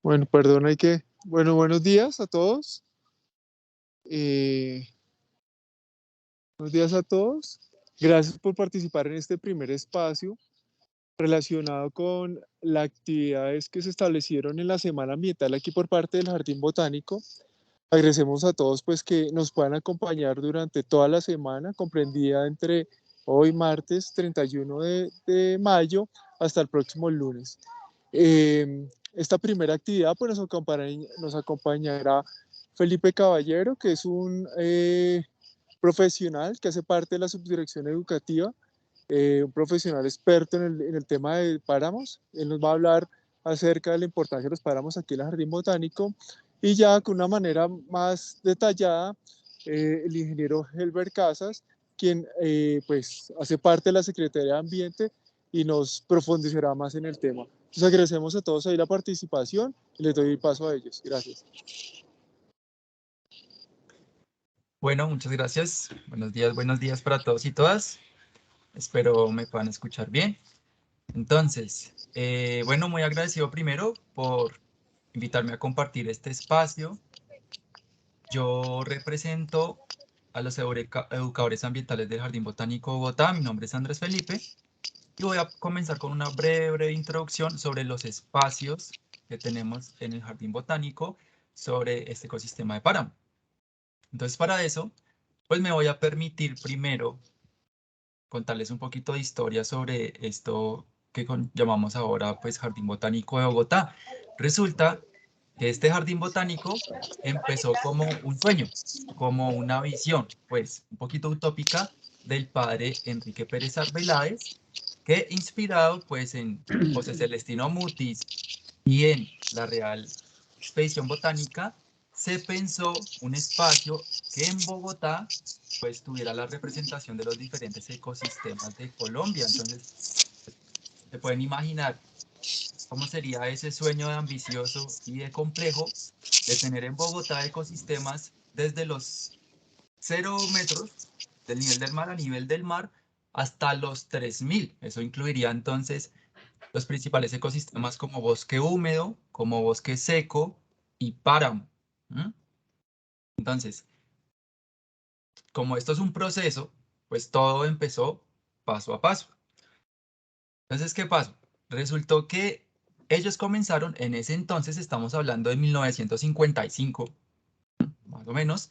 Bueno, perdón, Bueno, buenos días a todos. Eh, Buenos días a todos. Gracias por participar en este primer espacio relacionado con las actividades que se establecieron en la Semana Ambiental aquí por parte del Jardín Botánico. Agradecemos a todos pues que nos puedan acompañar durante toda la semana, comprendida entre hoy martes 31 de mayo hasta el próximo lunes. Esta primera actividad pues nos acompañará Felipe Caballero, que es un profesional que hace parte de la subdirección educativa, un profesional experto en el tema de páramos. Él nos va a hablar acerca de la importancia de los páramos aquí en el Jardín Botánico y ya con una manera más detallada, el ingeniero Helber Casas, quien pues hace parte de la Secretaría de Ambiente y nos profundizará más en el tema. Entonces agradecemos a todos ahí la participación y les doy paso a ellos. Gracias. Bueno, muchas gracias. Buenos días para todos y todas. Espero me puedan escuchar bien. Entonces, bueno, muy agradecido primero por invitarme a compartir este espacio. Yo represento a los educadores ambientales del Jardín Botánico Bogotá. Mi nombre es Andrés Felipe y voy a comenzar con una breve introducción sobre los espacios que tenemos en el Jardín Botánico sobre este ecosistema de páramo. Entonces, para eso, pues me voy a permitir primero contarles un poquito de historia sobre esto que llamamos ahora pues Jardín Botánico de Bogotá. Resulta que este Jardín Botánico empezó como un sueño, como una visión, pues un poquito utópica del padre Enrique Pérez Arbeláez, que inspirado pues en José Celestino Mutis y en la Real Expedición Botánica, se pensó un espacio que en Bogotá pues tuviera la representación de los diferentes ecosistemas de Colombia. Entonces, se pueden imaginar cómo sería ese sueño de ambicioso y de complejo de tener en Bogotá ecosistemas desde los 0 metros del nivel del mar a nivel del mar hasta los 3000. Eso incluiría entonces los principales ecosistemas como bosque húmedo, como bosque seco y páramo. ¿Mm? Entonces, como esto es un proceso, pues todo empezó paso a paso. Entonces, ¿qué pasó? Resultó que ellos comenzaron en ese entonces, estamos hablando de 1955, más o menos,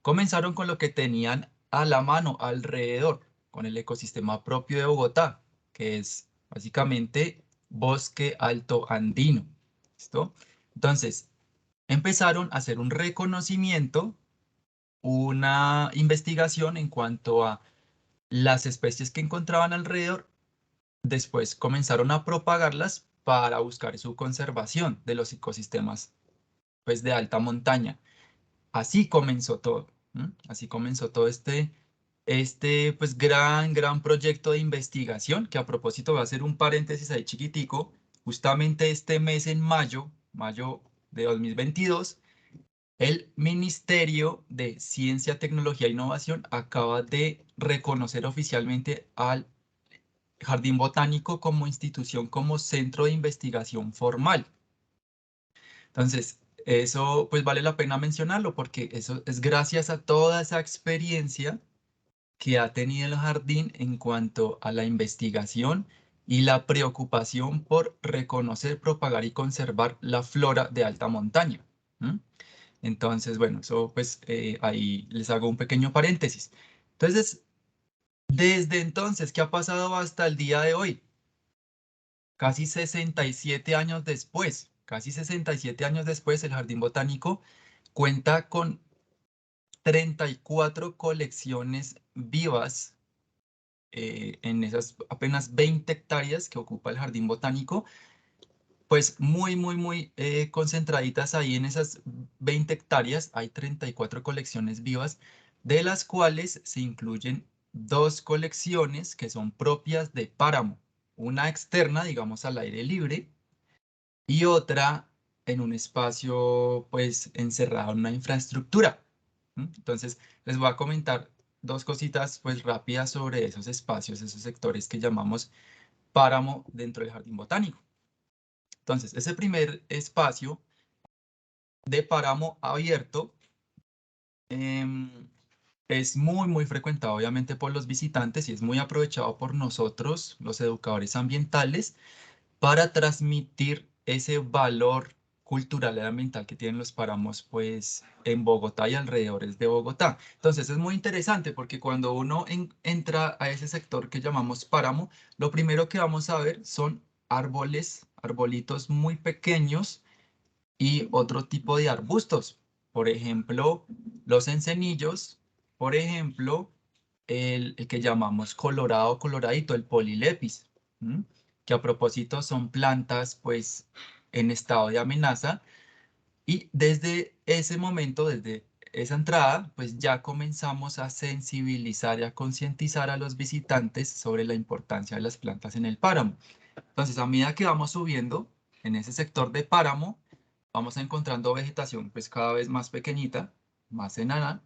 comenzaron con lo que tenían a la mano, alrededor, con el ecosistema propio de Bogotá, que es básicamente bosque alto andino. ¿Listo? Entonces, empezaron a hacer un reconocimiento, una investigación en cuanto a las especies que encontraban alrededor. Después comenzaron a propagarlas para buscar su conservación de los ecosistemas pues, de alta montaña. Así comenzó todo. Así comenzó todo este pues, gran proyecto de investigación, que a propósito va a hacer un paréntesis ahí chiquitico. Justamente este mes en mayo de 2022, el Ministerio de Ciencia, Tecnología e Innovación acaba de reconocer oficialmente al Jardín Botánico como institución, como centro de investigación formal. Entonces, eso pues vale la pena mencionarlo porque eso es gracias a toda esa experiencia que ha tenido el jardín en cuanto a la investigación y la preocupación por reconocer, propagar y conservar la flora de alta montaña. ¿Mm? Entonces, bueno, eso pues ahí les hago un pequeño paréntesis. Entonces, desde entonces, ¿qué ha pasado hasta el día de hoy? Casi 67 años después, casi 67 años después, el Jardín Botánico cuenta con 34 colecciones vivas en esas apenas 20 hectáreas que ocupa el Jardín Botánico, pues muy concentraditas ahí en esas 20 hectáreas hay 34 colecciones vivas, de las cuales se incluyen dos colecciones que son propias de páramo, una externa, digamos, al aire libre, y otra en un espacio, pues, encerrado en una infraestructura. Entonces, les voy a comentar dos cositas, pues, rápidas sobre esos espacios, esos sectores que llamamos páramo dentro del Jardín Botánico. Entonces, ese primer espacio de páramo abierto es muy frecuentado obviamente por los visitantes y es muy aprovechado por nosotros, los educadores ambientales, para transmitir ese valor cultural y ambiental que tienen los páramos pues en Bogotá y alrededores de Bogotá. Entonces es muy interesante porque cuando uno entra a ese sector que llamamos páramo, lo primero que vamos a ver son árboles, arbolitos muy pequeños y otro tipo de arbustos. Por ejemplo, los encenillos, por ejemplo, el que llamamos colorado, coloradito, el polilepis, ¿m? Que a propósito son plantas pues en estado de amenaza y desde ese momento, desde esa entrada, pues ya comenzamos a sensibilizar y a concientizar a los visitantes sobre la importancia de las plantas en el páramo. Entonces, a medida que vamos subiendo en ese sector de páramo, vamos encontrando vegetación pues cada vez más pequeñita, más enana,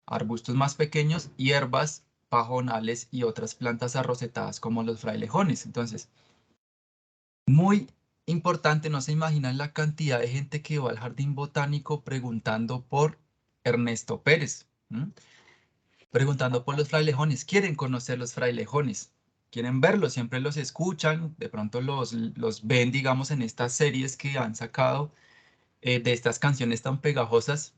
arbustos más pequeños, hierbas, pajonales y otras plantas arrocetadas como los frailejones. Entonces, muy importante, no se imaginan la cantidad de gente que va al jardín botánico preguntando por Ernesto Pérez, ¿m? Preguntando por los frailejones, quieren conocer los frailejones, quieren verlos, siempre los escuchan, de pronto los ven, digamos, en estas series que han sacado de estas canciones tan pegajosas.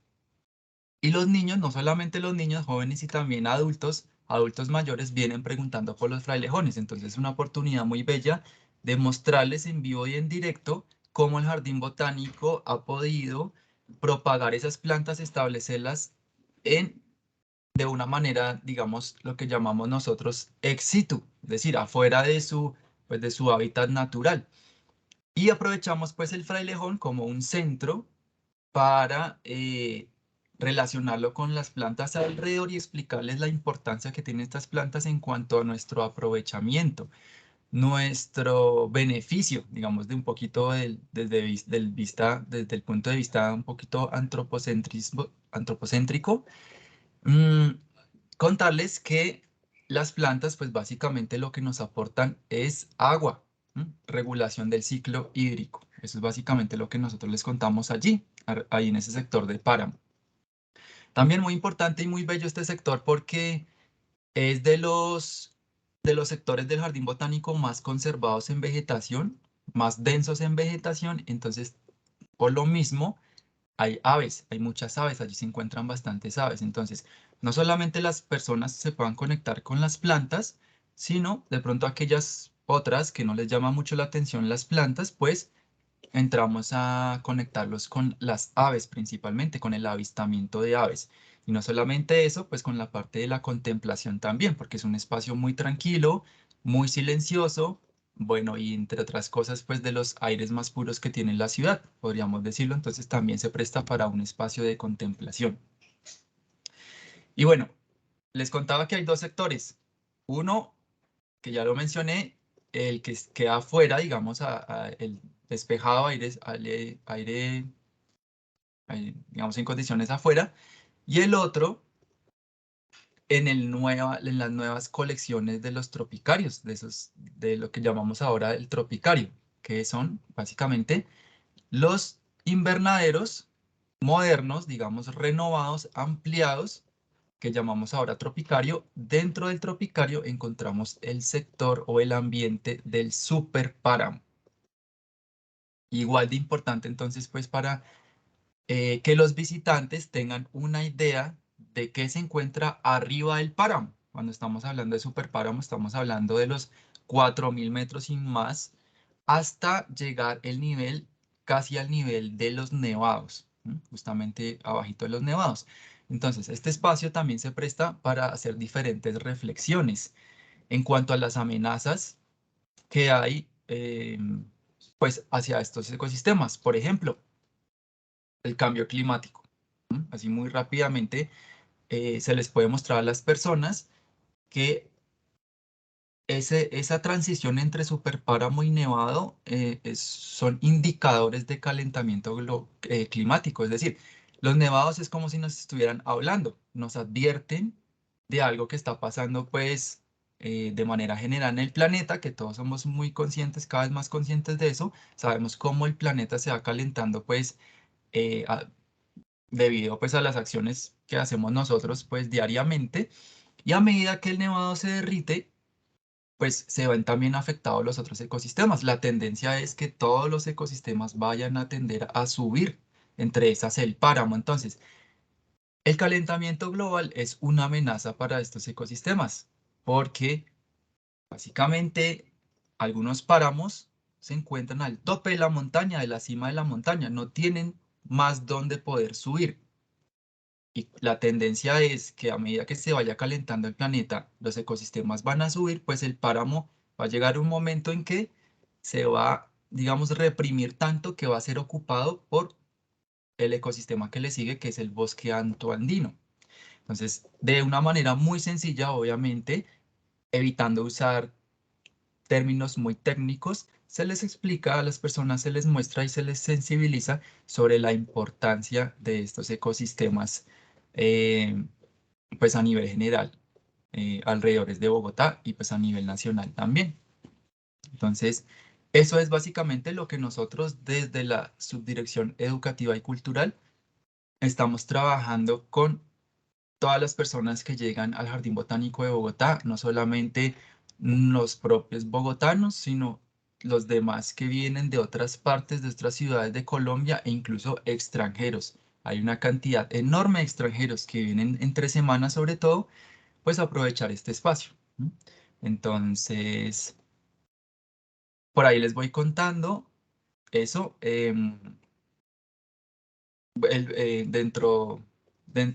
Y los niños, no solamente los niños jóvenes y también adultos, adultos mayores, vienen preguntando por los frailejones. Entonces es una oportunidad muy bella de mostrarles en vivo y en directo cómo el jardín botánico ha podido propagar esas plantas, establecerlas en de una manera, digamos, lo que llamamos nosotros ex situ, es decir, afuera pues, de su hábitat natural. Y aprovechamos pues el frailejón como un centro para relacionarlo con las plantas alrededor y explicarles la importancia que tienen estas plantas en cuanto a nuestro aprovechamiento, nuestro beneficio, digamos, de un poquito desde el punto de vista un poquito antropocéntrico. mm, Contarles que las plantas, pues básicamente lo que nos aportan es agua, ¿m? Regulación del ciclo hídrico. Eso es básicamente lo que nosotros les contamos allí, ahí en ese sector de páramo. También muy importante y muy bello este sector porque es de los sectores del jardín botánico más conservados en vegetación, más densos en vegetación. Entonces, por lo mismo, hay aves, hay muchas aves, allí se encuentran bastantes aves. Entonces, no solamente las personas se puedan conectar con las plantas, sino de pronto aquellas otras que no les llama mucho la atención las plantas, pues entramos a conectarlos con las aves principalmente, con el avistamiento de aves. Y no solamente eso, pues con la parte de la contemplación también, porque es un espacio muy tranquilo, muy silencioso, bueno, y entre otras cosas, pues de los aires más puros que tiene la ciudad, podríamos decirlo, entonces también se presta para un espacio de contemplación. Y bueno, les contaba que hay dos sectores. Uno, que ya lo mencioné, el que queda afuera, digamos, el despejado, digamos, en condiciones afuera, y el otro en las nuevas colecciones de los tropicarios, de lo que llamamos ahora el tropicario, que son básicamente los invernaderos modernos, digamos, renovados, ampliados, que llamamos ahora tropicario. Dentro del tropicario encontramos el sector o el ambiente del superpáramo. Igual de importante entonces, pues, para que los visitantes tengan una idea de qué se encuentra arriba del páramo. Cuando estamos hablando de superpáramo, estamos hablando de los 4.000 metros y más hasta llegar el nivel, casi al nivel de los nevados, ¿m? Justamente abajito de los nevados. Entonces, este espacio también se presta para hacer diferentes reflexiones en cuanto a las amenazas que hay, pues, hacia estos ecosistemas. Por ejemplo, el cambio climático. Así muy rápidamente se les puede mostrar a las personas que esa transición entre superpáramo y nevado son indicadores de calentamiento climático. Es decir, los nevados es como si nos estuvieran hablando, nos advierten de algo que está pasando, pues, de manera general en el planeta, que todos somos muy conscientes, cada vez más conscientes de eso. Sabemos cómo el planeta se va calentando, pues, debido pues a las acciones que hacemos nosotros pues diariamente, y a medida que el nevado se derrite, pues se ven también afectados los otros ecosistemas. La tendencia es que todos los ecosistemas vayan a tender a subir, entre esas el páramo. Entonces, el calentamiento global es una amenaza para estos ecosistemas, porque básicamente algunos páramos se encuentran al tope de la montaña, de la cima de la montaña, no tienen más donde poder subir. Y la tendencia es que a medida que se vaya calentando el planeta, los ecosistemas van a subir, pues el páramo va a llegar un momento en que se va, digamos, reprimir tanto que va a ser ocupado por el ecosistema que le sigue, que es el bosque antoandino. Entonces, de una manera muy sencilla, obviamente, evitando usar términos muy técnicos, se les explica a las personas, se les muestra y se les sensibiliza sobre la importancia de estos ecosistemas, eh, pues a nivel general, alrededores de Bogotá y pues a nivel nacional también. Entonces, eso es básicamente lo que nosotros desde la Subdirección Educativa y Cultural estamos trabajando con todas las personas que llegan al Jardín Botánico de Bogotá, no solamente los propios bogotanos, sino los demás que vienen de otras partes de otras ciudades de Colombia e incluso extranjeros. Hay una cantidad enorme de extranjeros que vienen entre semanas, sobre todo, pues a aprovechar este espacio. ¿M? Entonces, por ahí les voy contando eso. Dentro,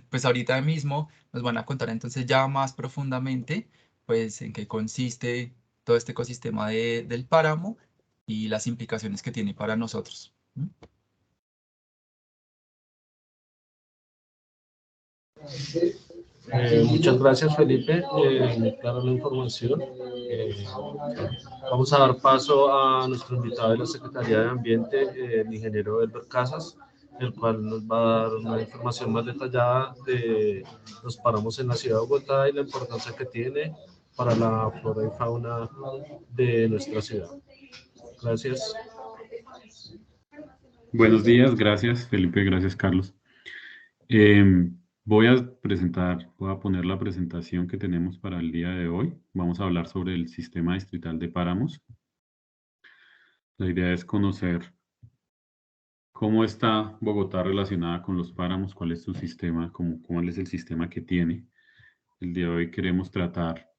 pues ahorita mismo nos van a contar entonces ya más profundamente, pues en qué consiste todo este ecosistema del páramo y las implicaciones que tiene para nosotros. ¿M? Muchas gracias, Felipe. Muy clara la información. Vamos a dar paso a nuestro invitado de la Secretaría de Ambiente, el ingeniero Elber Casas, el cual nos va a dar una información más detallada de los páramos en la ciudad de Bogotá y la importancia que tiene para la flora y fauna de nuestra ciudad. Gracias. Buenos días, gracias Felipe, gracias Carlos. Voy a poner la presentación que tenemos para el día de hoy. Vamos a hablar sobre el sistema distrital de páramos. La idea es conocer cómo está Bogotá relacionada con los páramos, cuál es su sistema, cuál es el sistema que tiene. El día de hoy queremos tratar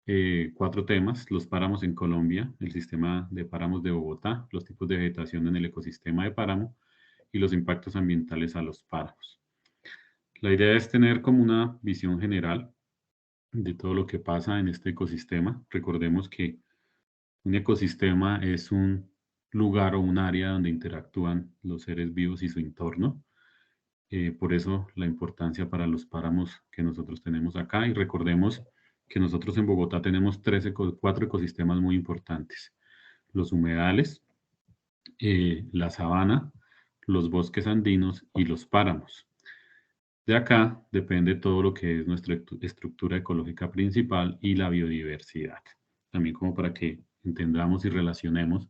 4 temas: los páramos en Colombia, el sistema de páramos de Bogotá, los tipos de vegetación en el ecosistema de páramo y los impactos ambientales a los páramos. La idea es tener como una visión general de todo lo que pasa en este ecosistema. Recordemos que un ecosistema es un lugar o un área donde interactúan los seres vivos y su entorno. Por eso la importancia para los páramos que nosotros tenemos acá. Y recordemos que nosotros en Bogotá tenemos 4 ecosistemas muy importantes: los humedales, la sabana, los bosques andinos y los páramos. De acá depende todo lo que es nuestra estructura ecológica principal y la biodiversidad. También como para que entendamos y relacionemos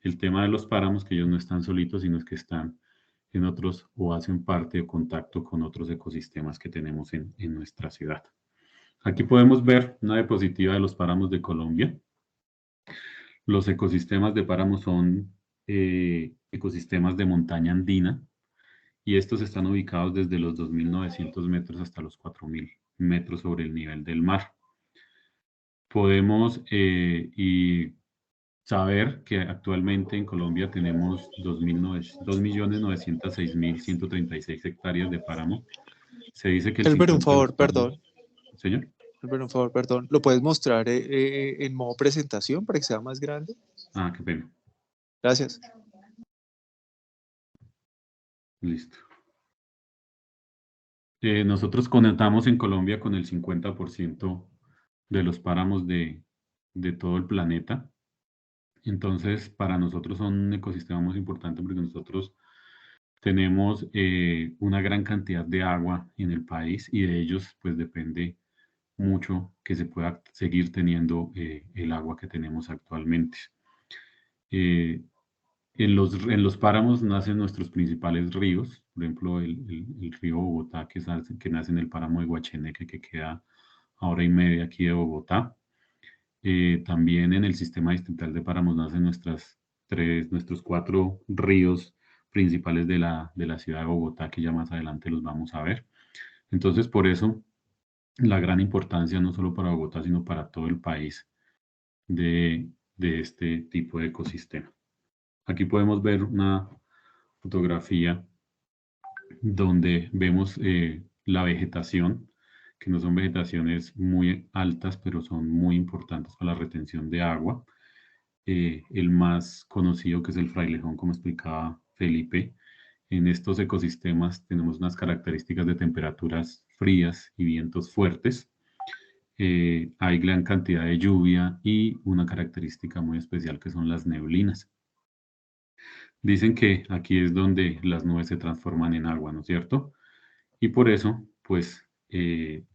el tema de los páramos, que ellos no están solitos, sino que están en otros o hacen parte o contacto con otros ecosistemas que tenemos en nuestra ciudad. Aquí podemos ver una diapositiva de los páramos de Colombia. Los ecosistemas de páramos son ecosistemas de montaña andina, y estos están ubicados desde los 2.900 metros hasta los 4.000 metros sobre el nivel del mar. Podemos y saber que actualmente en Colombia tenemos 2.906.136 hectáreas de páramo. Se dice que el Elber, un 50 de los favor, páramos... perdón. Señor. Elber, un favor, perdón. ¿Lo puedes mostrar en modo presentación para que sea más grande? Ah, qué pena. Gracias. Listo. Nosotros contamos en Colombia con el 50% de los páramos de todo el planeta. Entonces, para nosotros son un ecosistema muy importante porque nosotros tenemos una gran cantidad de agua en el país, y de ellos pues depende mucho que se pueda seguir teniendo el agua que tenemos actualmente. En los páramos nacen nuestros principales ríos, por ejemplo, el río Bogotá, que nace en el páramo de Guacheneque, que queda a hora y media aquí de Bogotá. También en el sistema distrital de páramos nacen nuestros 4 ríos principales de la ciudad de Bogotá, que ya más adelante los vamos a ver. Entonces, por eso, la gran importancia, no solo para Bogotá, sino para todo el país, de este tipo de ecosistema. Aquí podemos ver una fotografía donde vemos la vegetación, que no son vegetaciones muy altas, pero son muy importantes para la retención de agua. El más conocido, que es el frailejón, como explicaba Felipe. En estos ecosistemas tenemos unas características de temperaturas frías y vientos fuertes. Hay gran cantidad de lluvia y una característica muy especial que son las neblinas. Dicen que aquí es donde las nubes se transforman en agua, ¿no es cierto? Y por eso, pues,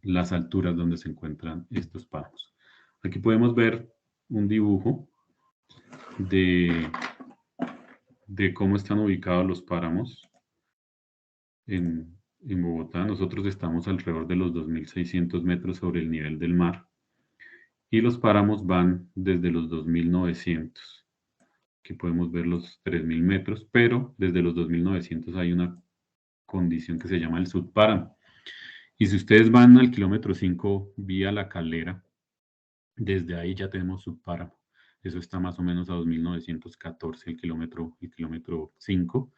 las alturas donde se encuentran estos páramos. Aquí podemos ver un dibujo de cómo están ubicados los páramos en Bogotá. Nosotros estamos alrededor de los 2.600 metros sobre el nivel del mar y los páramos van desde los 2.900. Aquí podemos ver los 3.000 metros, pero desde los 2.900 hay una condición que se llama el subpáramo. Y si ustedes van al kilómetro 5 vía La Calera, desde ahí ya tenemos subpáramo. Eso está más o menos a 2.914 el kilómetro 5.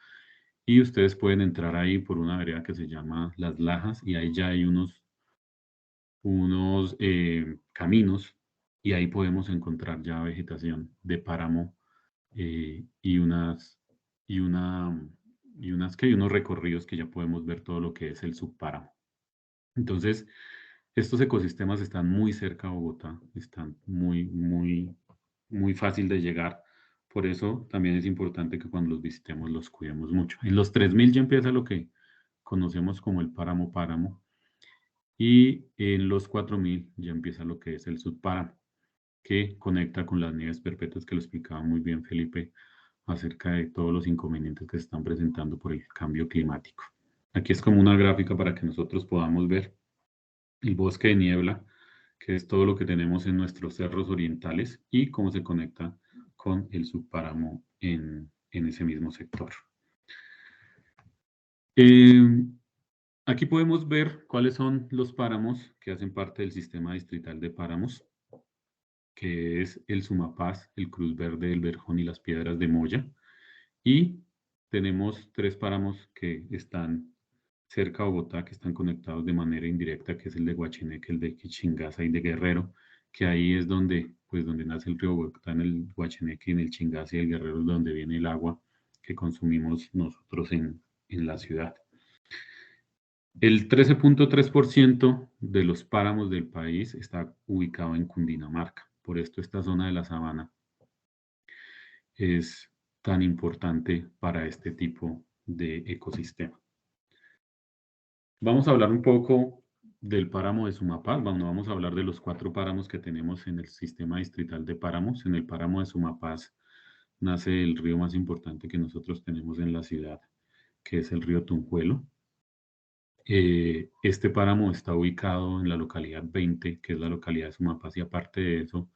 Y ustedes pueden entrar ahí por una vereda que se llama Las Lajas y ahí ya hay unos caminos y ahí podemos encontrar ya vegetación de páramo y unos recorridos que ya podemos ver todo lo que es el subpáramo. Entonces, estos ecosistemas están muy cerca a Bogotá, están muy fácil de llegar. Por eso también es importante que cuando los visitemos los cuidemos mucho. En los 3.000 ya empieza lo que conocemos como el páramo y en los 4.000 ya empieza lo que es el subpáramo, que conecta con las nieves perpetuas que lo explicaba muy bien Felipe acerca de todos los inconvenientes que se están presentando por el cambio climático. Aquí es como una gráfica para que nosotros podamos ver el bosque de niebla, que es todo lo que tenemos en nuestros cerros orientales y cómo se conecta con el subpáramo en ese mismo sector. Aquí podemos ver cuáles son los páramos que hacen parte del sistema distrital de páramos, que es el Sumapaz, el Cruz Verde, el Verjón y las Piedras de Moya. Y tenemos 3 páramos que están cerca a Bogotá, que están conectados de manera indirecta, que es el de Guacheneque, el de Chingaza y de Guerrero, que ahí es donde nace el río Bogotá, en el Guacheneque, en el Chingaza y el Guerrero, donde viene el agua que consumimos nosotros en la ciudad. El 13.3% de los páramos del país está ubicado en Cundinamarca. Por esto esta zona de la sabana es tan importante para este tipo de ecosistema. Vamos a hablar un poco del páramo de Sumapaz. Vamos a hablar de los 4 páramos que tenemos en el sistema distrital de páramos. En el páramo de Sumapaz nace el río más importante que nosotros tenemos en la ciudad, que es el río Tunjuelo. Este páramo está ubicado en la localidad 20, que es la localidad de Sumapaz, y aparte de eso,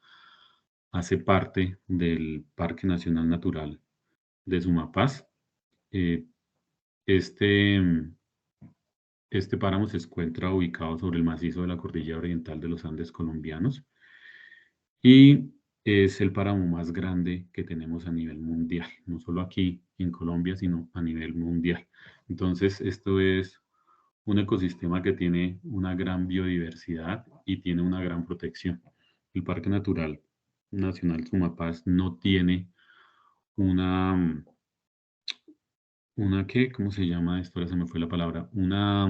hace parte del Parque Nacional Natural de Sumapaz. Este páramo se encuentra ubicado sobre el macizo de la Cordillera Oriental de los Andes colombianos y es el páramo más grande que tenemos a nivel mundial, no solo aquí en Colombia, sino a nivel mundial. Entonces, esto es un ecosistema que tiene una gran biodiversidad y tiene una gran protección. El Parque Natural Nacional Sumapaz no tiene una ¿cómo se llama esto? Ahora se me fue la palabra, una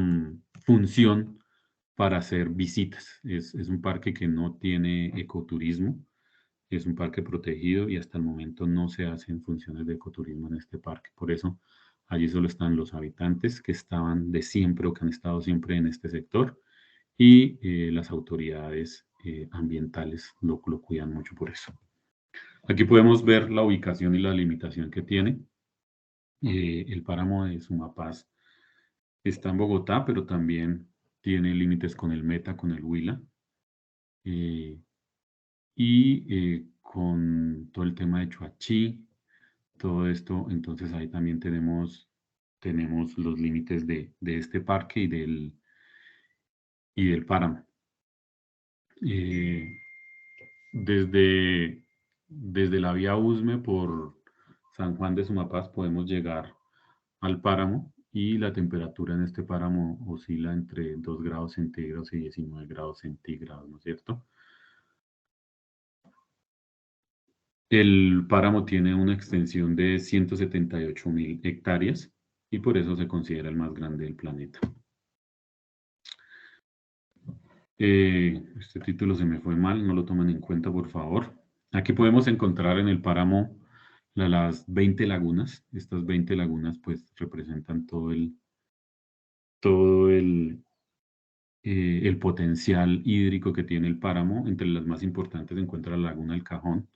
función para hacer visitas. Es un parque que no tiene ecoturismo, es un parque protegido y hasta el momento no se hacen funciones de ecoturismo en este parque. Por eso allí solo están los habitantes que estaban de siempre o que han estado siempre en este sector y las autoridades ambientales lo cuidan mucho por eso. Aquí podemos ver la ubicación y la limitación que tiene. El páramo de Sumapaz está en Bogotá, pero también tiene límites con el Meta, con el Huila, con todo el tema de Chuachi, todo esto. Entonces ahí también tenemos los límites de este parque y del páramo. Desde la vía Usme por San Juan de Sumapaz podemos llegar al páramo, y la temperatura en este páramo oscila entre 2 grados centígrados y 19 grados centígrados, ¿no es cierto? El páramo tiene una extensión de 178.000 hectáreas y por eso se considera el más grande del planeta. Este título se me fue mal, no lo tomen en cuenta, por favor. Aquí podemos encontrar en el páramo las 20 lagunas. Estas 20 lagunas pues representan todo el potencial hídrico que tiene el páramo. Entre las más importantes se encuentra la laguna del Cajón,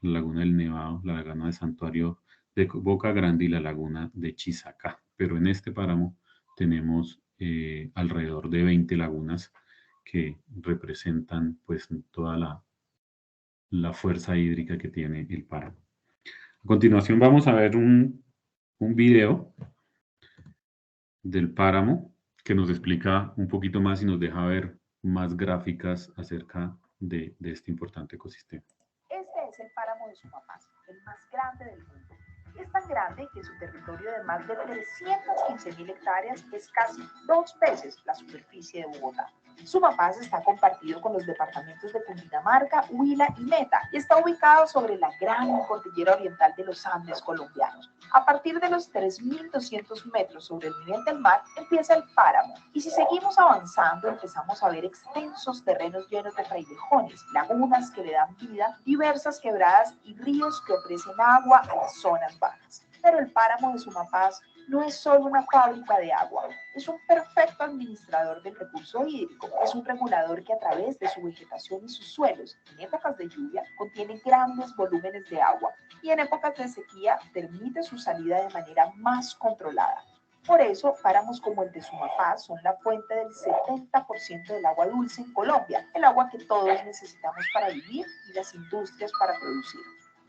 la laguna del Nevado, la laguna de Santuario de Boca Grande y la laguna de Chisacá. Pero en este páramo tenemos alrededor de 20 lagunas que representan pues toda la fuerza hídrica que tiene el páramo. A continuación vamos a ver un video del páramo que nos explica un poquito más y nos deja ver más gráficas acerca de este importante ecosistema. Este es el páramo de Sumapaz, el más grande del mundo. Es tan grande que su territorio de más de 315.000 hectáreas es casi 2 veces la superficie de Bogotá. Sumapaz está compartido con los departamentos de Cundinamarca, Huila y Meta y está ubicado sobre la gran cordillera oriental de los Andes colombianos. A partir de los 3.200 metros sobre el nivel del mar empieza el páramo, y si seguimos avanzando empezamos a ver extensos terrenos llenos de frailejones, lagunas que le dan vida, diversas quebradas y ríos que ofrecen agua a las zonas bajas. Pero el páramo de Sumapaz no es solo una fábrica de agua, es un perfecto administrador del recurso hídrico, es un regulador que a través de su vegetación y sus suelos, en épocas de lluvia, contiene grandes volúmenes de agua y en épocas de sequía permite su salida de manera más controlada. Por eso, páramos como el de Sumapaz son la fuente del 70% del agua dulce en Colombia, el agua que todos necesitamos para vivir y las industrias para producir.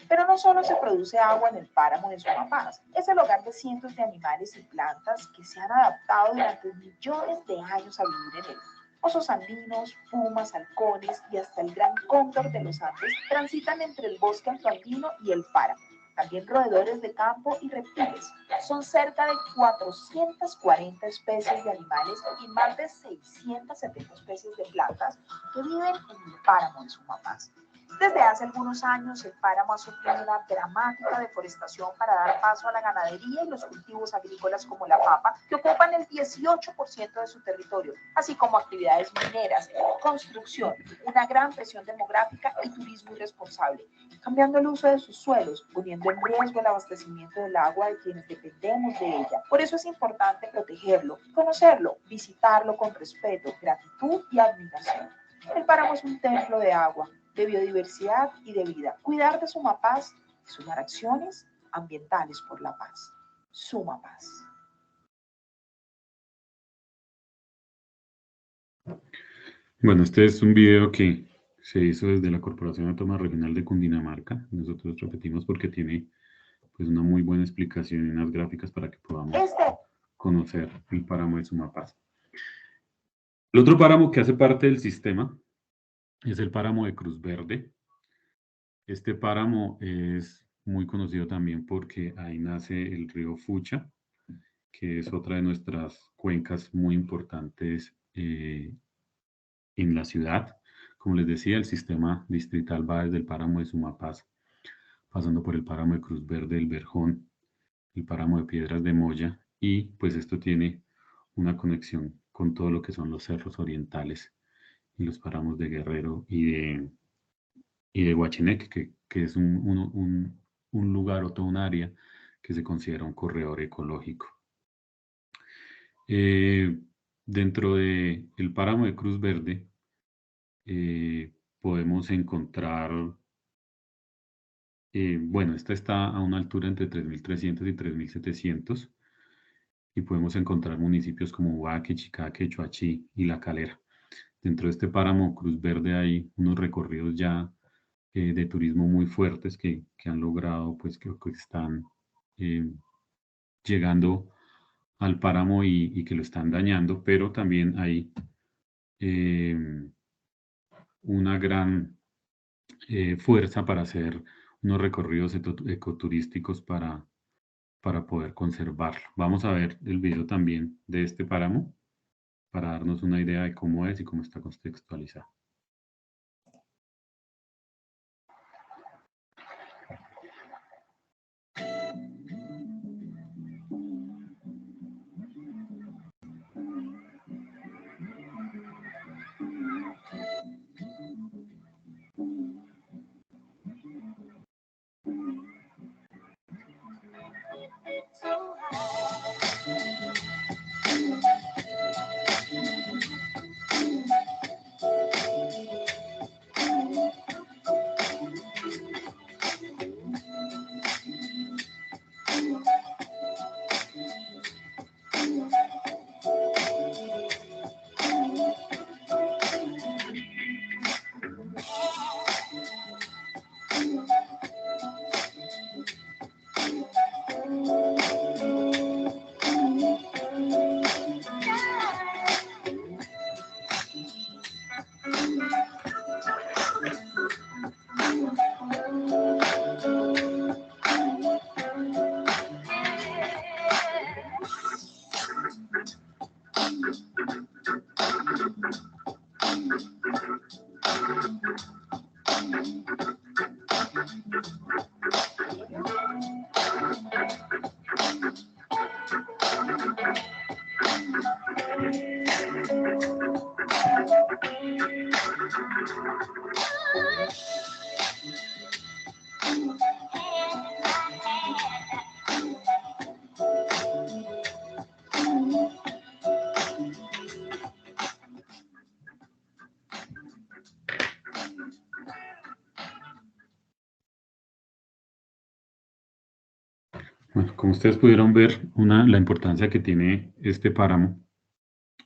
Pero no solo se produce agua en el páramo de Sumapaz, es el hogar de cientos de animales y plantas que se han adaptado durante millones de años a vivir en él. Osos andinos, pumas, halcones y hasta el gran cóndor de los Andes transitan entre el bosque altoandino y el páramo. También roedores de campo y reptiles. Son cerca de 440 especies de animales y más de 670 especies de plantas que viven en el páramo de Sumapaz. Desde hace algunos años, el páramo ha sufrido una dramática deforestación para dar paso a la ganadería y los cultivos agrícolas como la papa, que ocupan el 18% de su territorio, así como actividades mineras, construcción, una gran presión demográfica y turismo irresponsable, cambiando el uso de sus suelos, poniendo en riesgo el abastecimiento del agua de quienes dependemos de ella. Por eso es importante protegerlo, conocerlo, visitarlo con respeto, gratitud y admiración. El páramo es un templo de agua, de biodiversidad y de vida. Cuidar de Sumapaz es sumar acciones ambientales por la paz. Sumapaz. Bueno, este es un video que se hizo desde la Corporación Autónoma Regional de Cundinamarca. Nosotros repetimos porque tiene pues una muy buena explicación y unas gráficas para que podamos conocer el páramo de Sumapaz. El otro páramo que hace parte del sistema es el páramo de Cruz Verde. Este páramo es muy conocido también porque ahí nace el río Fucha, que es otra de nuestras cuencas muy importantes en la ciudad. Como les decía, el sistema distrital va desde el páramo de Sumapaz, pasando por el páramo de Cruz Verde, el Verjón, el páramo de Piedras de Moya, y pues esto tiene una conexión con todo lo que son los cerros orientales y los páramos de Guerrero y de Huachineque, que es un lugar o toda un área que se considera un corredor ecológico. Dentro del páramo de Cruz Verde podemos encontrar, bueno, esta está a una altura entre 3.300 y 3.700 y podemos encontrar municipios como Ubaque, Chicaque, Choachí y La Calera. Dentro de este páramo Cruz Verde hay unos recorridos ya de turismo muy fuertes que han logrado, pues que están llegando al páramo y que lo están dañando, pero también hay una gran fuerza para hacer unos recorridos ecoturísticos para poder conservarlo. Vamos a ver el video también de este páramo para darnos una idea de cómo es y cómo está contextualizado. Bueno, como ustedes pudieron ver, la importancia que tiene este páramo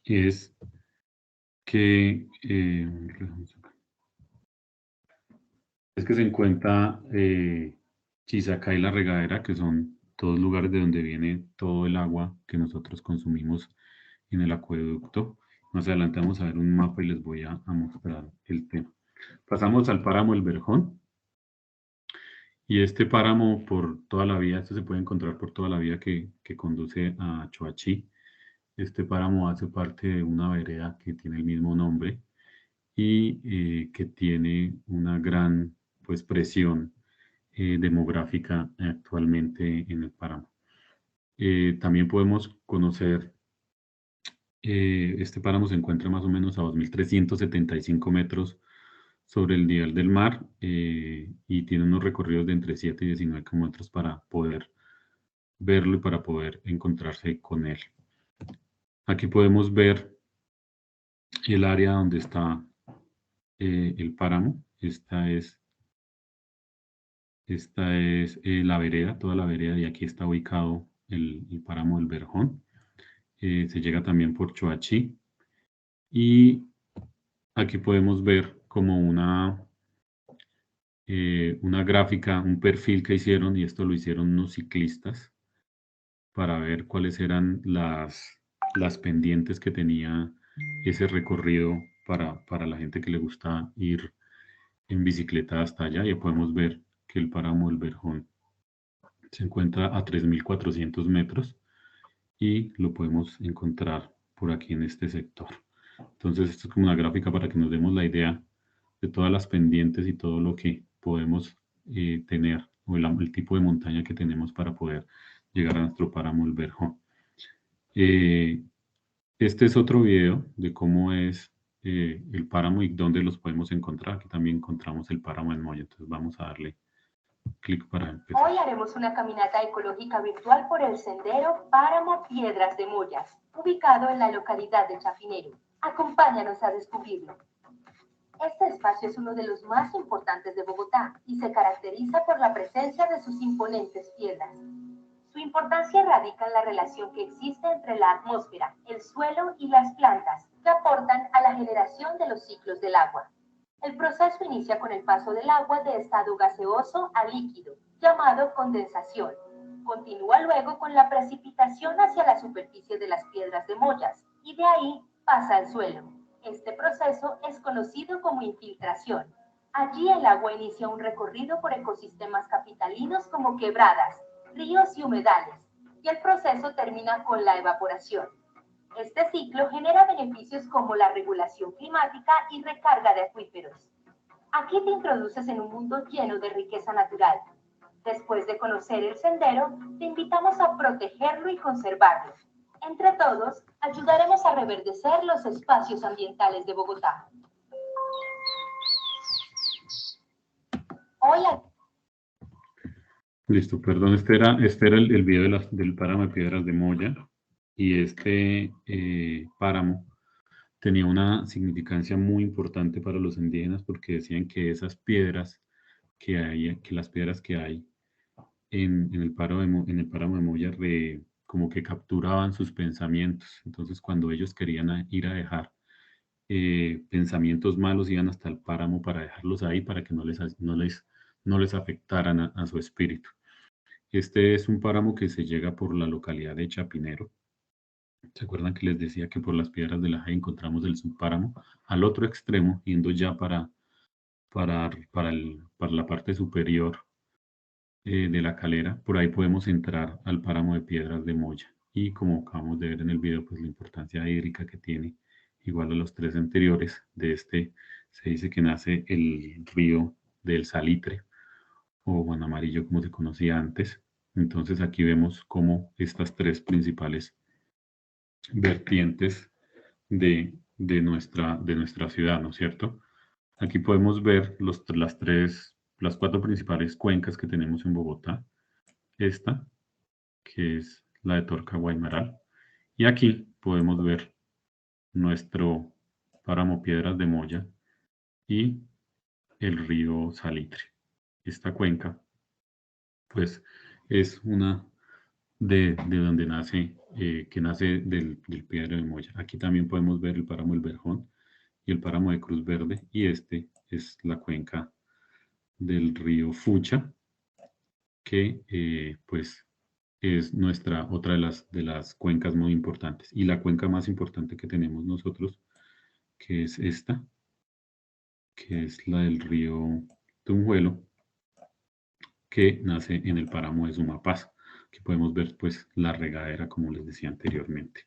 es que, se encuentra Chisacá y La Regadera, que son todos lugares de donde viene todo el agua que nosotros consumimos en el acueducto. Más adelante vamos a ver un mapa y les voy a mostrar el tema. Pasamos al páramo El Verjón. Y este páramo por toda la vía, esto se puede encontrar por toda la vía que conduce a Choachí. Este páramo hace parte de una vereda que tiene el mismo nombre y que tiene una gran pues, presión demográfica actualmente en el páramo. También podemos conocer, este páramo se encuentra más o menos a 2.375 metros sobre el nivel del mar y tiene unos recorridos de entre 7 y 19 kilómetros para poder verlo y para poder encontrarse con él. Aquí podemos ver el área donde está el páramo. Esta es la vereda, toda la vereda, y aquí está ubicado el páramo del Verjón. Se llega también por Choachí. Y aquí podemos ver como una gráfica, un perfil que hicieron, y esto lo hicieron unos ciclistas para ver cuáles eran las pendientes que tenía ese recorrido para la gente que le gusta ir en bicicleta hasta allá. Y podemos ver que el páramo del Verjón se encuentra a 3.400 metros y lo podemos encontrar por aquí en este sector. Entonces, esto es como una gráfica para que nos demos la idea de todas las pendientes y todo lo que podemos tener, o el tipo de montaña que tenemos para poder llegar a nuestro páramo El Verjón. Este es otro video de cómo es el páramo y dónde los podemos encontrar. Aquí también encontramos el páramo en Moya, entonces vamos a darle clic para empezar. Hoy haremos una caminata ecológica virtual por el sendero Páramo Piedras de Mollas, ubicado en la localidad de Chapinero. Acompáñanos a descubrirlo. Este espacio es uno de los más importantes de Bogotá y se caracteriza por la presencia de sus imponentes piedras. Su importancia radica en la relación que existe entre la atmósfera, el suelo y las plantas, que aportan a la generación de los ciclos del agua. El proceso inicia con el paso del agua de estado gaseoso a líquido, llamado condensación. Continúa luego con la precipitación hacia la superficie de las piedras de mollas y de ahí pasa al suelo. Este proceso es conocido como infiltración. Allí el agua inicia un recorrido por ecosistemas capitalinos como quebradas, ríos y humedales, y el proceso termina con la evaporación. Este ciclo genera beneficios como la regulación climática y recarga de acuíferos. Aquí te introduces en un mundo lleno de riqueza natural. Después de conocer el sendero, te invitamos a protegerlo y conservarlo. Entre todos, ayudaremos a reverdecer los espacios ambientales de Bogotá. Hola. Listo, perdón, este era el video del páramo de Piedras de Molla, y este páramo tenía una significancia muy importante para los indígenas porque decían que esas piedras las piedras que hay en el páramo de Molla como que capturaban sus pensamientos. Entonces, cuando ellos querían ir a dejar pensamientos malos, iban hasta el páramo para dejarlos ahí para que no les afectaran a su espíritu. Este es un páramo que se llega por la localidad de Chapinero. ¿Se acuerdan que les decía que por las piedras de la Jaya encontramos el subpáramo? Al otro extremo, yendo ya para la parte superior de la calera, por ahí podemos entrar al páramo de Piedras de Molla. Y como acabamos de ver en el video, pues la importancia hídrica que tiene, igual a los tres anteriores, de este se dice que nace el río del Salitre, o Juan Amarillo como se conocía antes. Entonces aquí vemos cómo estas tres principales vertientes de nuestra ciudad, ¿no es cierto? Aquí podemos ver las cuatro principales cuencas que tenemos en Bogotá. Esta, que es la de Torca Guaymaral. Y aquí podemos ver nuestro páramo Piedras de Molla y el río Salitre. Esta cuenca, pues, es una de donde nace, que nace del Piedra de Molla. Aquí también podemos ver el páramo El Verjón y el páramo de Cruz Verde, y este es la cuenca del río Fucha, que pues es otra de las cuencas muy importantes, y la cuenca más importante que tenemos nosotros, que es esta, que es la del río Tunjuelo, que nace en el páramo de Sumapaz, que podemos ver pues la regadera, como les decía anteriormente.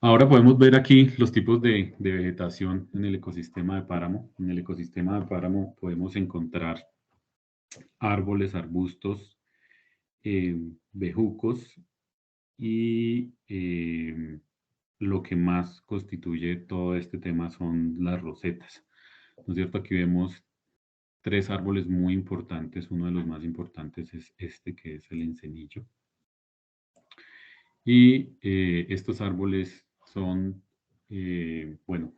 Ahora podemos ver aquí los tipos de vegetación en el ecosistema de páramo. En el ecosistema de páramo podemos encontrar árboles, arbustos, bejucos, y lo que más constituye todo este tema son las rosetas, ¿no es cierto? Aquí vemos tres árboles muy importantes. Uno de los más importantes es este, que es el encenillo. Y estos árboles son, bueno,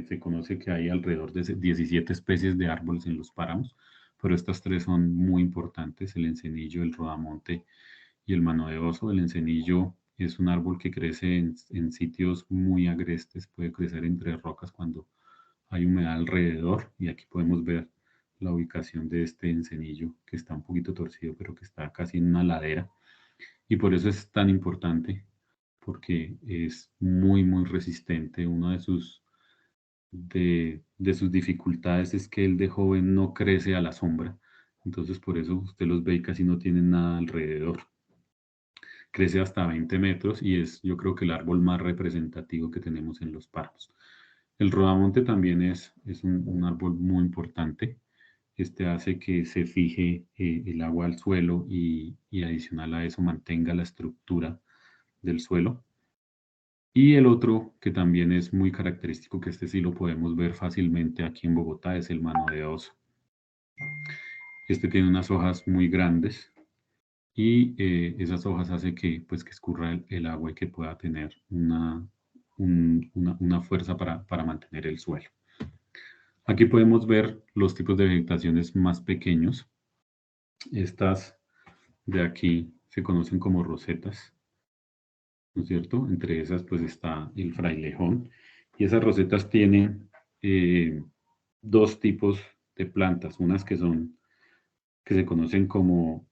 se conoce que hay alrededor de 17 especies de árboles en los páramos, pero estas tres son muy importantes: el encenillo, el rodamonte y el mano de oso. El encenillo es un árbol que crece en sitios muy agrestes, puede crecer entre rocas cuando hay humedad alrededor, y aquí podemos ver la ubicación de este encenillo, que está un poquito torcido, pero que está casi en una ladera, y por eso es tan importante, porque es muy resistente. Una de sus dificultades es que él de joven no crece a la sombra, entonces por eso usted los ve y casi no tienen nada alrededor. Crece hasta 20 metros y es, yo creo, que el árbol más representativo que tenemos en los páramos. El rodamonte también es un árbol muy importante. Este hace que se fije el agua al suelo, y adicional a eso mantenga la estructura del suelo. Y el otro, que también es muy característico, que este sí lo podemos ver fácilmente aquí en Bogotá, es el mano de oso. Este tiene unas hojas muy grandes y esas hojas hacen que, pues, que escurra el agua y que pueda tener una fuerza para mantener el suelo. Aquí podemos ver los tipos de vegetaciones más pequeños. Estas de aquí se conocen como rosetas, ¿no es cierto? Entre esas pues está el frailejón. Y esas rosetas tienen dos tipos de plantas, unas que se conocen como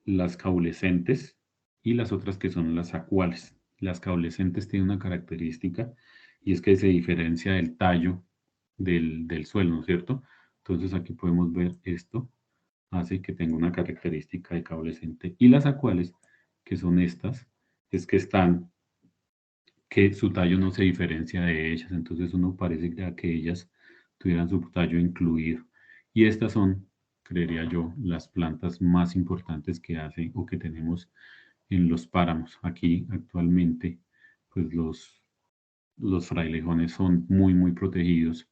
las caulescentes y las otras que son las acuales. Las caulescentes tienen una característica y es que se diferencia el tallo del suelo, ¿no es cierto? Entonces aquí podemos ver esto hace que tenga una característica de caulescente. Y las acuales, que son estas, es que su tallo no se diferencia de ellas, entonces uno parece que ellas tuvieran su tallo incluido. Y estas son, creería yo, las plantas más importantes que hacen o que tenemos en los páramos. Aquí actualmente, pues los frailejones son muy, muy protegidos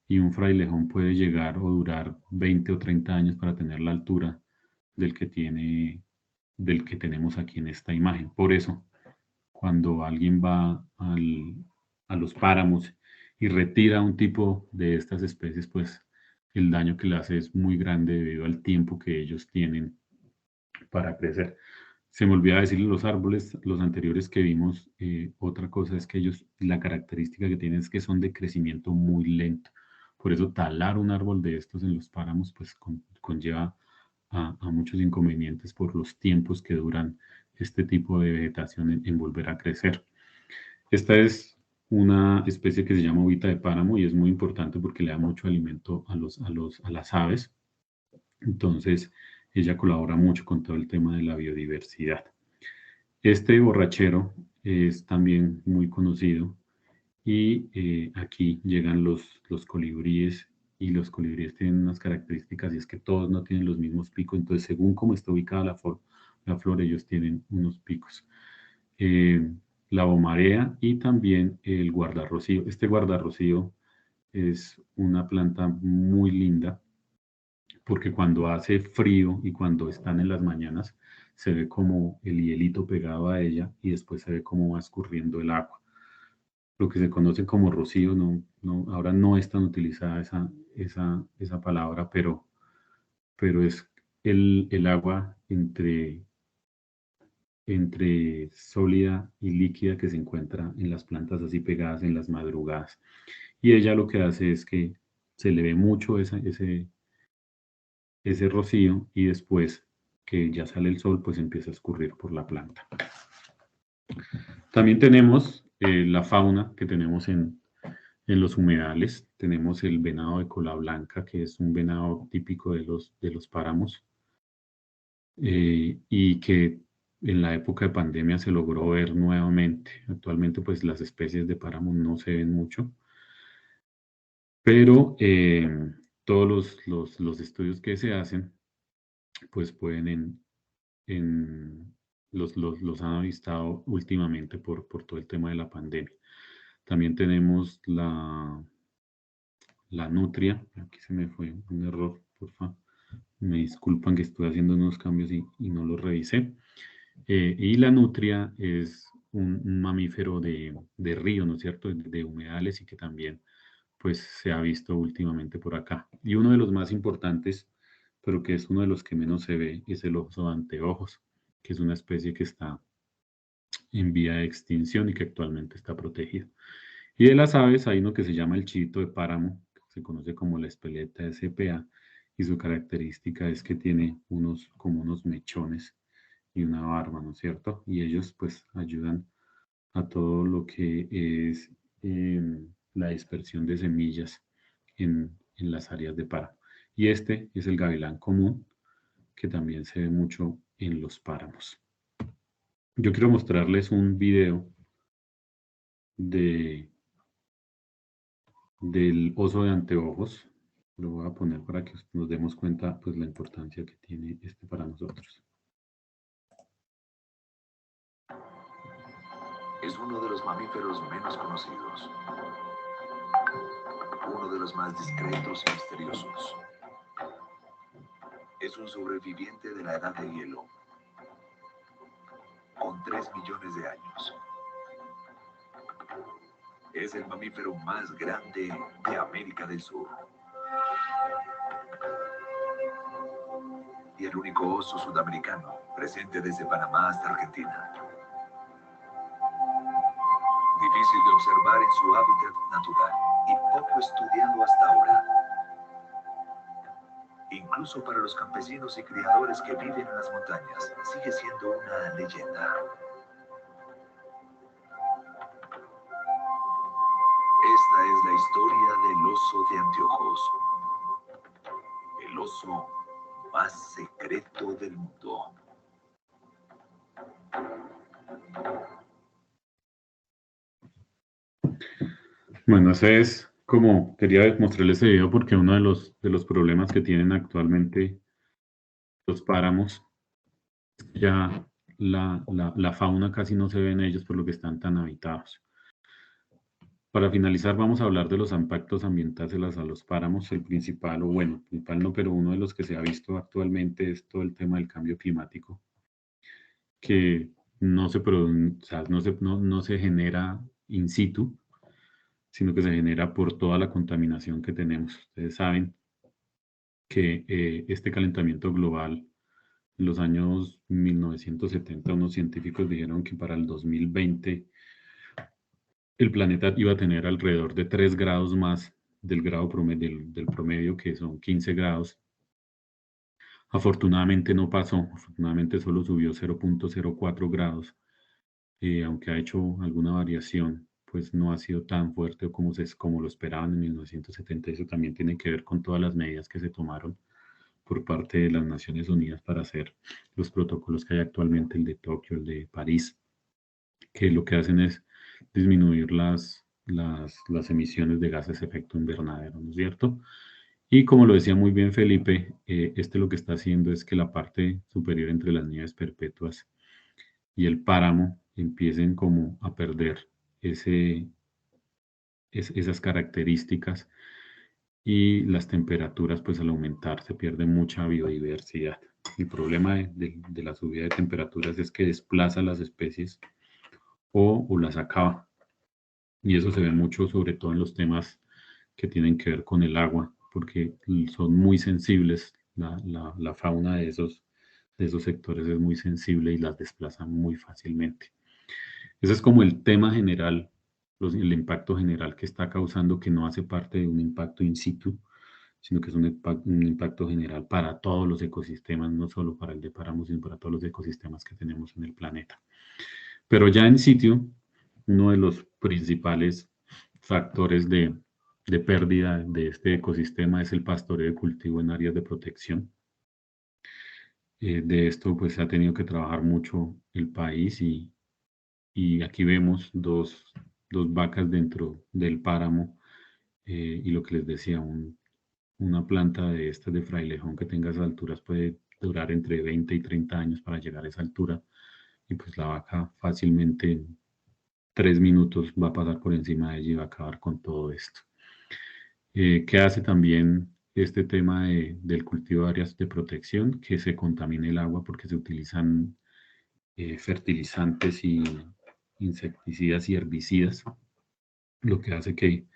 y un frailejón puede llegar o durar 20 o 30 años para tener la altura del que tenemos aquí en esta imagen. Por eso, cuando alguien va a los páramos y retira un tipo de estas especies, pues el daño que le hace es muy grande debido al tiempo que ellos tienen para crecer. Se me olvidaba decirle los árboles, los anteriores que vimos, otra cosa es que ellos, la característica que tienen es que son de crecimiento muy lento. Por eso talar un árbol de estos en los páramos, pues conlleva a muchos inconvenientes por los tiempos que duran este tipo de vegetación en volver a crecer. Esta es una especie que se llama uvita de páramo y es muy importante porque le da mucho alimento a las aves. Entonces, ella colabora mucho con todo el tema de la biodiversidad. Este borrachero es también muy conocido y aquí llegan los colibríes y los colibríes tienen unas características y es que todos no tienen los mismos picos, entonces según cómo está ubicada la flor ellos tienen unos picos. La bomarea y también el guardarrocío. Este guardarrocío es una planta muy linda porque cuando hace frío y cuando están en las mañanas se ve como el hielito pegado a ella y después se ve cómo va escurriendo el agua. Lo que se conoce como rocío, ahora no es tan utilizada esa palabra, pero es el agua entre sólida y líquida que se encuentra en las plantas así pegadas en las madrugadas. Y ella lo que hace es que se le ve mucho ese rocío y después que ya sale el sol, pues empieza a escurrir por la planta. También tenemos la fauna que tenemos en los humedales. Tenemos el venado de cola blanca, que es un venado típico de los páramos y que en la época de pandemia se logró ver nuevamente. Actualmente pues las especies de páramo no se ven mucho, pero todos los estudios que se hacen pues pueden los han avistado últimamente por todo el tema de la pandemia. También tenemos la nutria, aquí se me fue un error, por favor. Me disculpan que estoy haciendo unos cambios y no los revisé. Y la nutria es un mamífero de río, ¿no es cierto? De humedales y que también pues se ha visto últimamente por acá. Y uno de los más importantes, pero que es uno de los que menos se ve, es el oso de anteojos, que es una especie que está en vía de extinción y que actualmente está protegido. Y de las aves hay uno que se llama el chivito de páramo, que se conoce como la espeleta SPA, y su característica es que tiene como unos mechones y una barba, ¿no es cierto? Y ellos pues ayudan a todo lo que es la dispersión de semillas en las áreas de páramo. Y este es el gavilán común, que también se ve mucho en los páramos. Yo quiero mostrarles un video del oso de anteojos. Lo voy a poner para que nos demos cuenta pues la importancia que tiene este para nosotros. Es uno de los mamíferos menos conocidos. uno de los más discretos y misteriosos. Es un sobreviviente de la edad de hielo, con 3 millones de años. Es el mamífero más grande de América del Sur. Y el único oso sudamericano presente desde Panamá hasta Argentina. Difícil de observar en su hábitat natural y poco estudiado hasta ahora. Incluso para los campesinos y criadores que viven en las montañas, sigue siendo una leyenda. Esta es la historia del oso de anteojos. El oso más secreto del mundo. Bueno, ese es como quería mostrarles ese video porque uno de los problemas que tienen actualmente los páramos, ya la fauna casi no se ve en ellos por lo que están tan habitados. Para finalizar, vamos a hablar de los impactos ambientales a los páramos. El principal, o bueno, principal no, pero uno de los que se ha visto actualmente es todo el tema del cambio climático, que no se, o sea, no se genera in situ, sino que se genera por toda la contaminación que tenemos. Ustedes saben que este calentamiento global, en los años 1970, unos científicos dijeron que para el 2020 el planeta iba a tener alrededor de 3 grados más del grado promedio, del promedio, que son 15 grados. Afortunadamente no pasó, afortunadamente solo subió 0.04 grados, aunque ha hecho alguna variación, pues no ha sido tan fuerte como lo esperaban en 1970. Eso también tiene que ver con todas las medidas que se tomaron por parte de las Naciones Unidas para hacer los protocolos que hay actualmente, el de Tokio, el de París, que lo que hacen es disminuir las emisiones de gases de efecto invernadero, ¿no es cierto? Y como lo decía muy bien Felipe, lo que está haciendo es que la parte superior entre las nieves perpetuas y el páramo empiecen como a perder esas características, y las temperaturas, pues al aumentar se pierde mucha biodiversidad. El problema de la subida de temperaturas es que desplaza las especies o las acaba. Y eso se ve mucho, sobre todo en los temas que tienen que ver con el agua, porque son muy sensibles, la fauna de esos sectores es muy sensible y las desplazan muy fácilmente. Ese es como el tema general, el impacto general que está causando, que no hace parte de un impacto in situ, sino que es un impacto general para todos los ecosistemas, no solo para el de páramo, sino para todos los ecosistemas que tenemos en el planeta. Pero ya en sitio, uno de los principales factores de pérdida de este ecosistema es el pastoreo de cultivo en áreas de protección. De esto pues se ha tenido que trabajar mucho el país, y aquí vemos dos vacas dentro del páramo, y lo que les decía, una planta de estas de frailejón que tenga esas alturas puede durar entre 20 y 30 años para llegar a esa altura, y pues la vaca fácilmente en 3 minutos va a pasar por encima de ella y va a acabar con todo esto. ¿Qué hace también este tema del cultivo de áreas de protección? Que se contamine el agua porque se utilizan fertilizantes y insecticidas y herbicidas, lo que hace que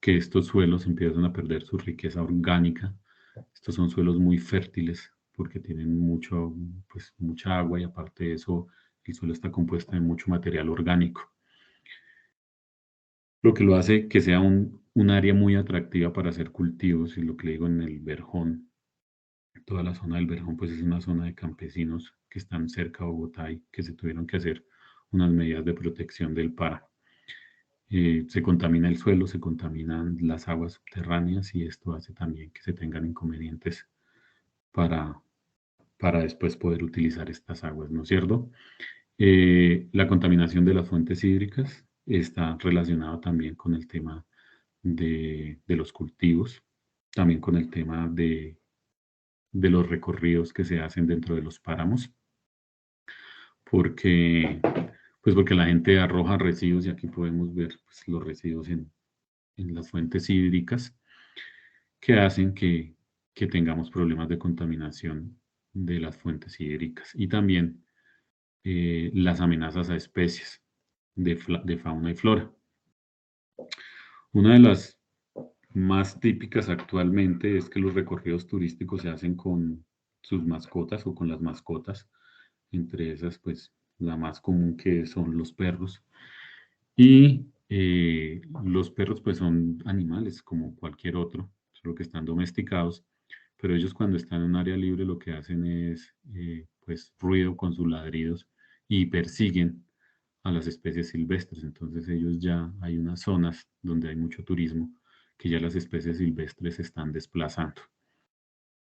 estos suelos empiezan a perder su riqueza orgánica. Estos son suelos muy fértiles porque tienen mucha agua, y aparte de eso el suelo está compuesto de mucho material orgánico, lo que lo hace que sea un área muy atractiva para hacer cultivos. Y lo que le digo, en el Verjón, toda la zona del Verjón, pues es una zona de campesinos que están cerca de Bogotá y que se tuvieron que hacer unas medidas de protección del páramo. Se contamina el suelo, se contaminan las aguas subterráneas, y esto hace también que se tengan inconvenientes para después poder utilizar estas aguas, ¿no es cierto? La contaminación de las fuentes hídricas está relacionado también con el tema de los cultivos, también con el tema de los recorridos que se hacen dentro de los páramos, porque la gente arroja residuos, y aquí podemos ver pues, los residuos en las fuentes hídricas, que hacen que tengamos problemas de contaminación de las fuentes hídricas y también las amenazas a especies de fauna y flora. Una de las más típicas actualmente es que los recorridos turísticos se hacen con sus mascotas o con las mascotas, entre esas pues la más común que son los perros. Y los perros pues son animales como cualquier otro, solo que están domesticados, pero ellos cuando están en un área libre lo que hacen es pues ruido con sus ladridos y persiguen a las especies silvestres. Entonces ellos ya hay unas zonas donde hay mucho turismo que ya las especies silvestres se están desplazando.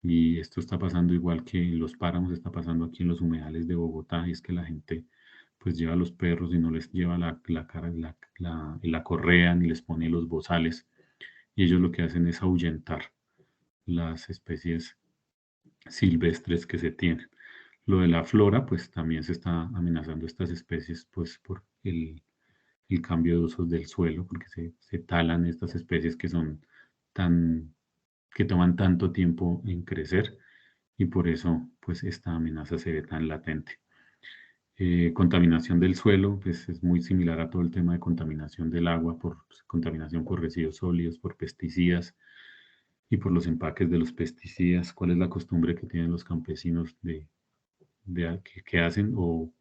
Y esto está pasando igual que en los páramos, está pasando aquí en los humedales de Bogotá, y es que la gente pues lleva a los perros y no les lleva la correa ni les pone los bozales, y ellos lo que hacen es ahuyentar las especies silvestres que se tienen. Lo de la flora, pues también se está amenazando estas especies pues por el cambio de usos del suelo, porque se talan estas especies que son que toman tanto tiempo en crecer, y por eso pues esta amenaza se ve tan latente. Contaminación del suelo, pues es muy similar a todo el tema de contaminación del agua, por contaminación por residuos sólidos, por pesticidas y por los empaques de los pesticidas. ¿Cuál es la costumbre que tienen los campesinos que hacen o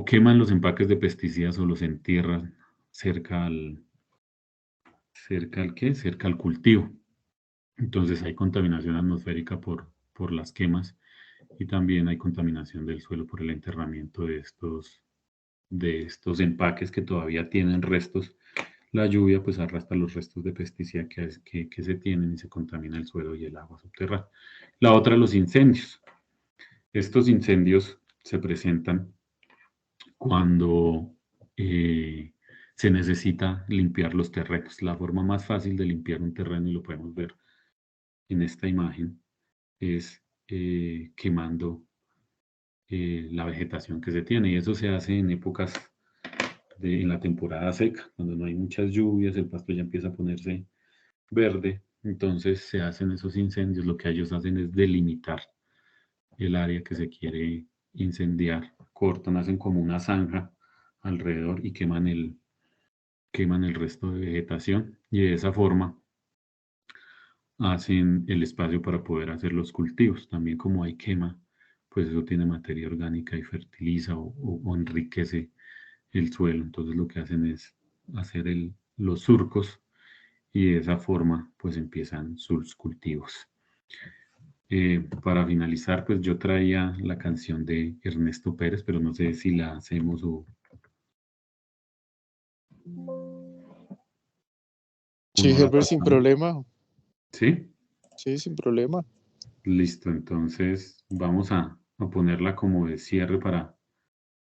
queman los empaques de pesticidas o los entierran cerca cerca al cultivo? Entonces hay contaminación atmosférica por las quemas, y también hay contaminación del suelo por el enterramiento de estos empaques que todavía tienen restos. La lluvia pues arrastra los restos de pesticida que se tienen y se contamina el suelo y el agua subterránea. La otra, los incendios. Estos incendios se presentan cuando se necesita limpiar los terrenos. La forma más fácil de limpiar un terreno, y lo podemos ver en esta imagen, es quemando la vegetación que se tiene, y eso se hace en épocas en la temporada seca, cuando no hay muchas lluvias, el pasto ya empieza a ponerse verde, entonces se hacen esos incendios. Lo que ellos hacen es delimitar el área que se quiere incendiar, cortan, hacen como una zanja alrededor y queman el resto de vegetación, y de esa forma hacen el espacio para poder hacer los cultivos. También como hay quema, pues eso tiene materia orgánica y fertiliza o enriquece el suelo. Entonces lo que hacen es hacer los surcos, y de esa forma pues empiezan sus cultivos. Para finalizar, pues yo traía la canción de Ernesto Pérez, pero no sé si la hacemos o Sí, no la Herbert, sin pasamos. problema. ¿Sí? Sí, sin problema. Listo, entonces vamos a ponerla como de cierre para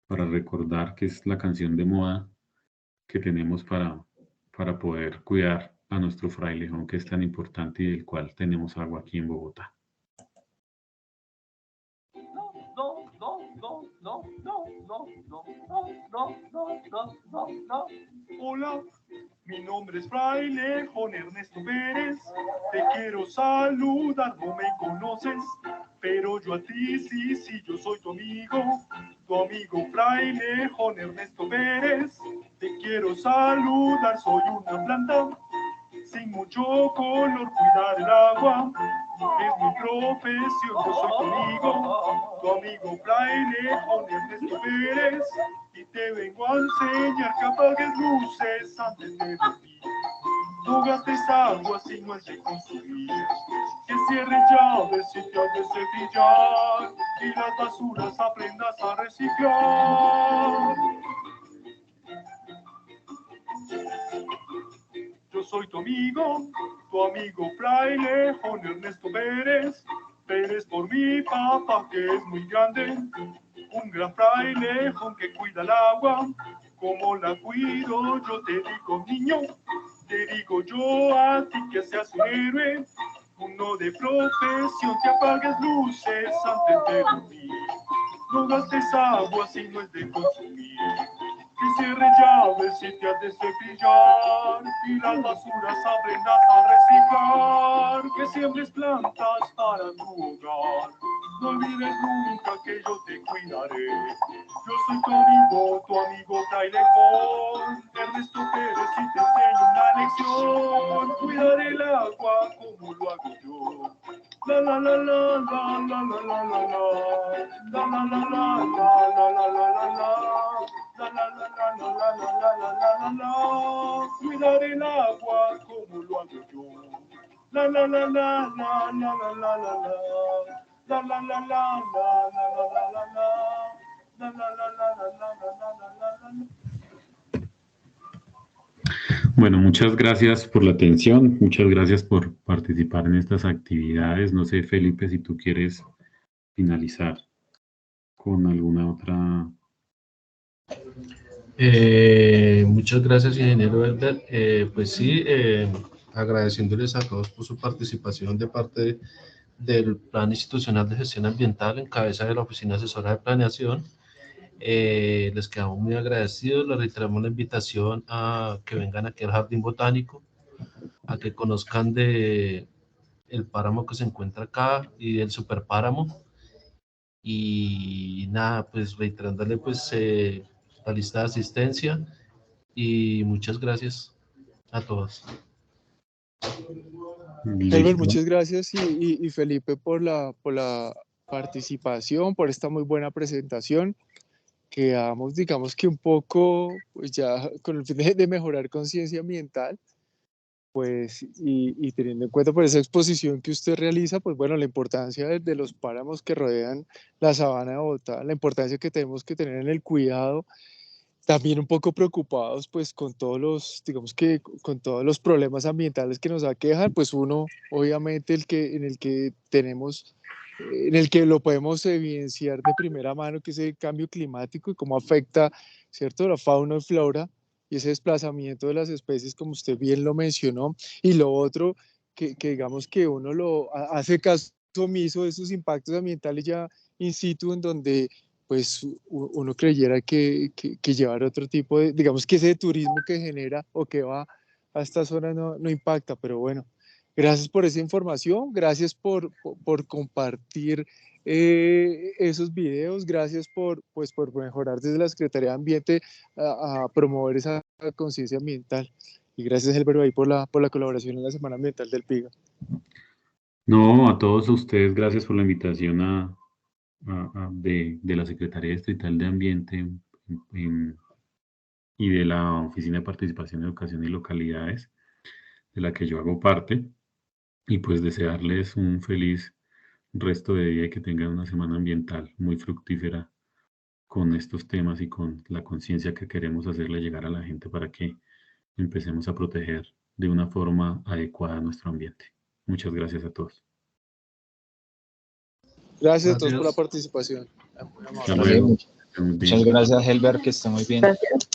recordar que es la canción de moda que tenemos para poder cuidar a nuestro frailejón, que es tan importante y del cual tenemos agua aquí en Bogotá. Hola, mi nombre es Frailejón Ernesto Pérez. Te quiero saludar, no me conoces, pero yo a ti sí, yo soy tu amigo Frailejón Ernesto Pérez. Te quiero saludar, soy una planta sin mucho color, cuidar el agua es mi profesión. Yo soy tu amigo Frailejón Ernesto Pérez, y te vengo a enseñar que apagues luces antes de dormir. No gastes agua si no es de consumir, que cierres llaves si te has de cepillar, y las basuras aprendas a reciclar. Yo soy tu amigo Frailejón Ernesto Pérez. Pérez por mi papá, que es muy grande, un gran frailejón que cuida el agua. Como la cuido, yo te digo, niño, te digo yo a ti que seas un héroe, uno de profesión, que apagues luces antes de dormir. No gastes agua si no es de consumir, que cierres llaves ver si te has de cepillar y las basuras aprendas a reciclar. Que siembres plantas para tu hogar. No olvides nunca que yo te cuidaré. Yo soy tu amigo Frailejón, Ernesto Pérez, y te enseño una lección. Cuidar el agua como lo hago yo. La la la la la la la la la la la la la la la la la la. Cuidar el agua como lo hago yo. La la la la la la la la la la. La la la la la la la la la la. La la la la la la la la la. Bueno, muchas gracias por la atención, muchas gracias por participar en estas actividades. No sé, Felipe, si tú quieres finalizar con alguna otra. Muchas gracias, ingeniero Elber. Pues sí, agradeciéndoles a todos por su participación de parte del Plan Institucional de Gestión Ambiental en cabeza de la Oficina Asesora de Planeación. Les quedamos muy agradecidos, les reiteramos la invitación a que vengan aquí al Jardín Botánico, a que conozcan de el páramo que se encuentra acá y del superpáramo. Y nada, pues reiterándole pues la lista de asistencia y muchas gracias a todos. Elber, muchas gracias y Felipe por la participación, por esta muy buena presentación. Quedamos, digamos que un poco, pues ya con el fin de mejorar conciencia ambiental, pues, y teniendo en cuenta por esa exposición que usted realiza, pues bueno, la importancia de los páramos que rodean la sabana de Bogotá, la importancia que tenemos que tener en el cuidado, también un poco preocupados pues con todos los, digamos que con todos los problemas ambientales que nos aquejan, pues uno obviamente en el que tenemos, en el que lo podemos evidenciar de primera mano, que es el cambio climático y cómo afecta, ¿cierto?, la fauna y flora y ese desplazamiento de las especies, como usted bien lo mencionó, y lo otro, que digamos que uno hace caso omiso de esos impactos ambientales ya in situ, en donde pues uno creyera que llevar otro tipo de, digamos que ese turismo que genera o que va a esta zona no impacta, pero bueno, gracias por esa información, gracias por compartir esos videos, gracias pues, por mejorar desde la Secretaría de Ambiente a promover esa conciencia ambiental. Y gracias, Helber, ahí por la colaboración en la Semana Ambiental del PIGA. No, a todos ustedes, gracias por la invitación de la Secretaría Distrital de Ambiente y de la Oficina de Participación, Educación y Localidades, de la que yo hago parte, y pues desearles un feliz resto de día y que tengan una semana ambiental muy fructífera con estos temas y con la conciencia que queremos hacerle llegar a la gente para que empecemos a proteger de una forma adecuada nuestro ambiente. Muchas gracias a todos. Gracias a todos por la participación. Hasta luego. Muchas gracias, Helber, que esté muy bien. Gracias.